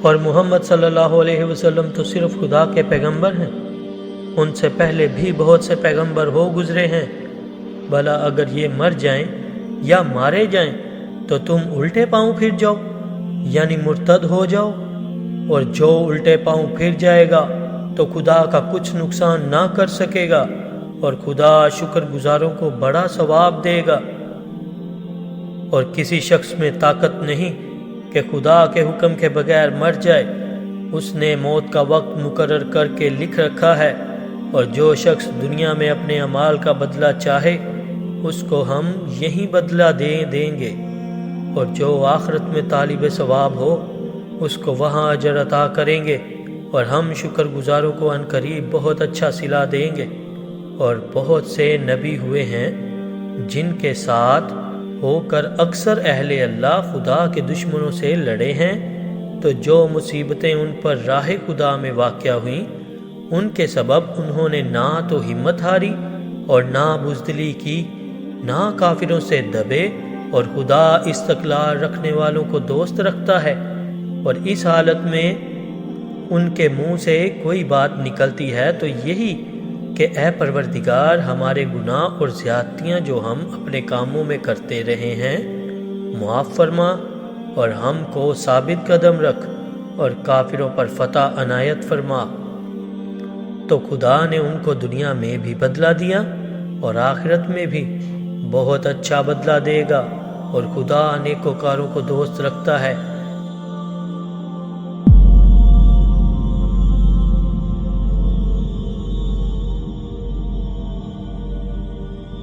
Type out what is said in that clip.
اور محمد صلی اللہ علیہ وسلم تو صرف خدا کے پیغمبر ہیں، ان سے پہلے بھی بہت سے پیغمبر ہو گزرے ہیں، بھلا اگر یہ مر جائیں یا مارے جائیں تو تم الٹے پاؤں پھر جاؤ، یعنی مرتد ہو جاؤ، اور جو الٹے پاؤں پھر جائے گا تو خدا کا کچھ نقصان نہ کر سکے گا، اور خدا شکر گزاروں کو بڑا ثواب دے گا۔ اور کسی شخص میں طاقت نہیں کہ خدا کے حکم کے بغیر مر جائے، اس نے موت کا وقت مقرر کر کے لکھ رکھا ہے، اور جو شخص دنیا میں اپنے اعمال کا بدلہ چاہے اس کو ہم یہی بدلہ دیں گے، اور جو آخرت میں طالب ثواب ہو اس کو وہاں اجر عطا کریں گے، اور ہم شکر گزاروں کو عنقریب بہت اچھا صلہ دیں گے۔ اور بہت سے نبی ہوئے ہیں جن کے ساتھ ہو کر اکثر اہل اللہ خدا کے دشمنوں سے لڑے ہیں، تو جو مصیبتیں ان پر راہ خدا میں واقع ہوئیں ان کے سبب انہوں نے نہ تو ہمت ہاری اور نہ بزدلی کی، نہ کافروں سے دبے، اور خدا استقلال رکھنے والوں کو دوست رکھتا ہے۔ اور اس حالت میں ان کے منہ سے کوئی بات نکلتی ہے تو یہی کہ اے پروردگار، ہمارے گناہ اور زیادتیاں جو ہم اپنے کاموں میں کرتے رہے ہیں معاف فرما، اور ہم کو ثابت قدم رکھ، اور کافروں پر فتح عنایت فرما۔ تو خدا نے ان کو دنیا میں بھی بدلہ دیا اور آخرت میں بھی بہت اچھا بدلہ دے گا، اور خدا نیکوکاروں کو دوست رکھتا ہے۔